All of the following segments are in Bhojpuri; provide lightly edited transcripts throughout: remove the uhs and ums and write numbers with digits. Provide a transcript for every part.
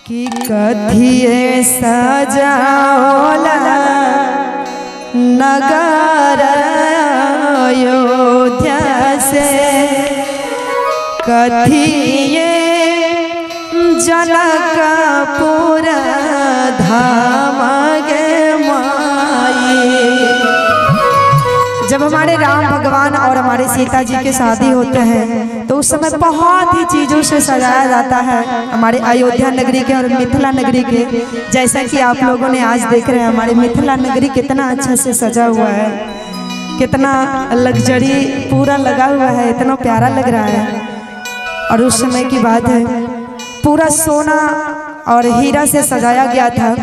कि कथिए सजाओला नगर अयोध्या से, कथिए जनकपुर धाम गे माई। जब हमारे राम भगवान और हमारे सीता जी के शादी होते हैं तो उस समय बहुत ही चीज़ों से सजाया जाता है हमारे अयोध्या नगरी के और मिथिला नगरी के। जैसा कि आप लोगों ने आज देख रहे हैं हमारे मिथिला नगरी कितना अच्छा से सजा हुआ है, कितना लग्जरी पूरा लगा हुआ है, इतना प्यारा लग रहा है। और उस समय की बात है पूरा सोना और हीरा से सजाया गया था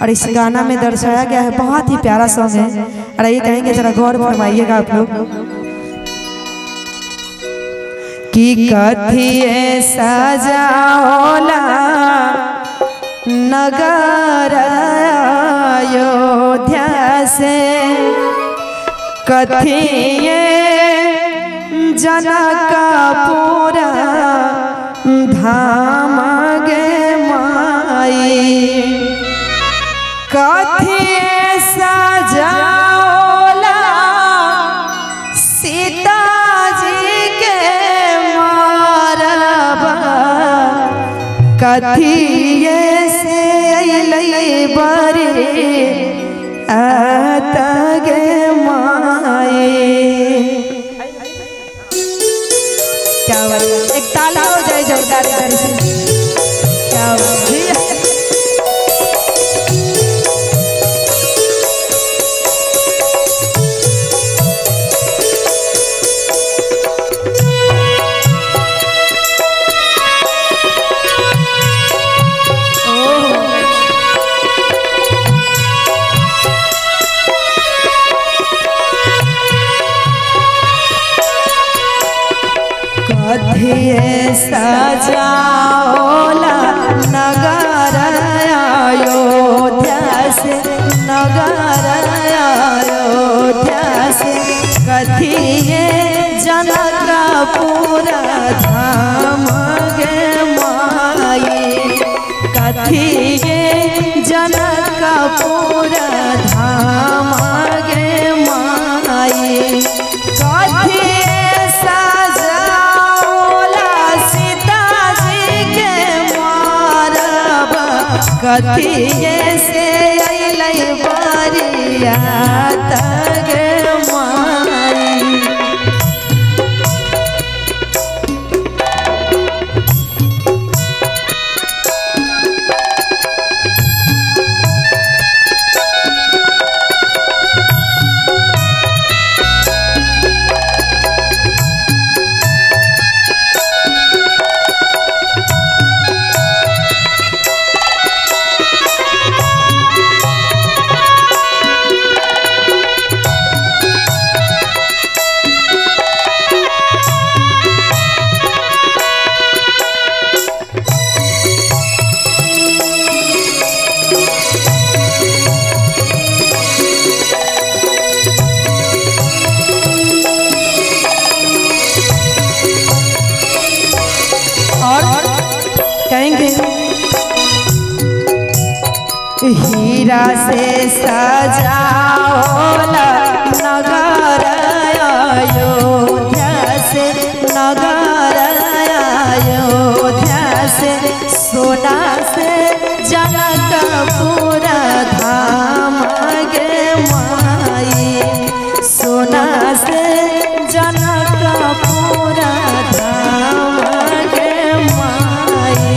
और इस गाना में दर्शाया गया है। बहुत ही प्यारा सॉन्ग है और ये कहेंगे जरा गौर फरमाइएगा आप लोग कि कथिए सजाओला नगर अयोध्या से, कथिए जनकपुर धाम गे माई। कथिए सजाओला सीता जी के मारबा, कथिए से अइलै बरी आत गे माई। क्या बात, एक ताली हो जाए जोरदार से। क्या बात कथिए सजाओला नगर अयोध्या से, नगर अयोध्या से, कथिए जनकपुर धाम गे माई। कथिए जनकपुर धाम गे माई। कथिए कथिए से अइलै बरियात गे माई। कहेंगे हीरा से सजाओला नगर अयोध्या से, नगर अयोध्या से, सोना से जनकपुर धाम गे माई। सोना से जनकपुर धाम गे माई।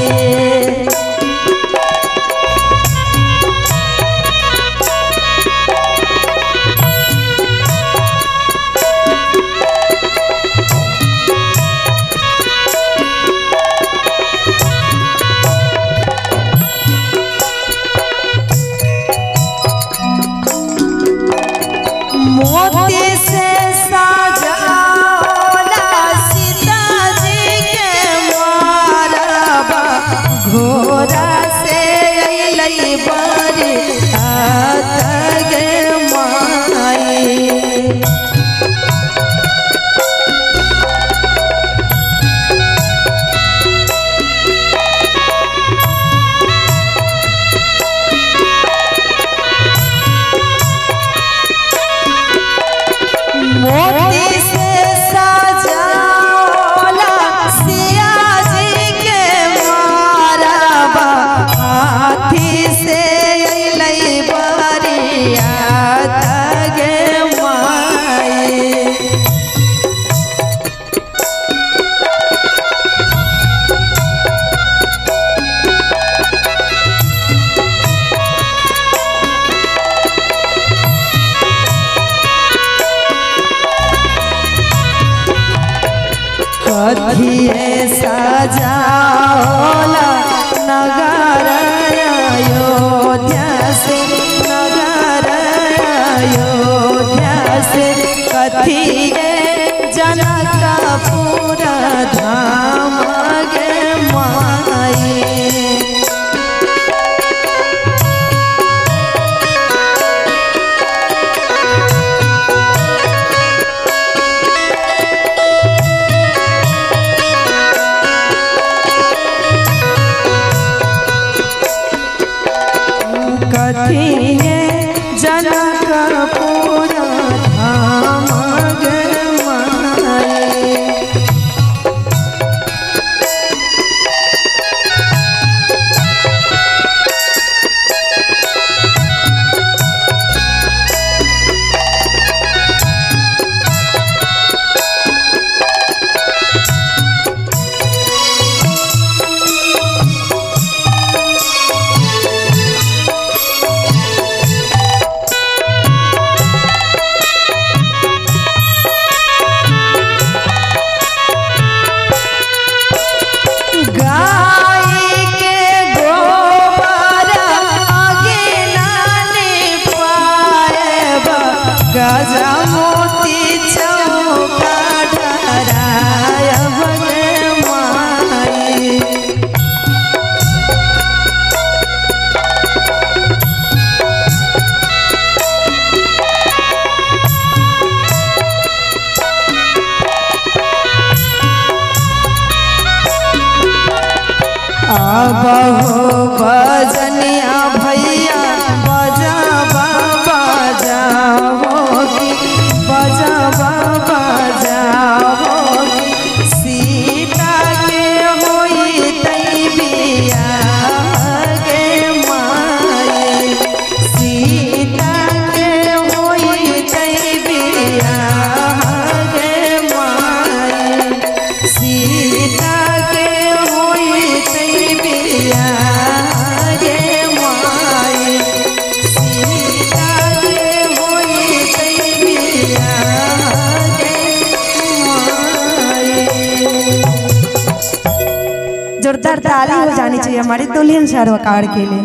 कथिए सजाओला नगर अयोध्या से, नगर अयोध्या से कथिए जनकपुर धाम गे माई। कथिए जनकपुर धाम गे माई। गजा मोती चौका ढरायब गे माई। अब हो बजनिया भैया बजावा बजाओगी, बजावा बजाओगी। सीता के होई तई बियाह गे माई, सीता के होई तई बियाह गे माई, सीता के होई तई बियाह गे माई, सीता के होई तई बियाह गे माई। जोरदार ताली हो जानी चाहिए हमारी दुल्हन सरोकार के लिए।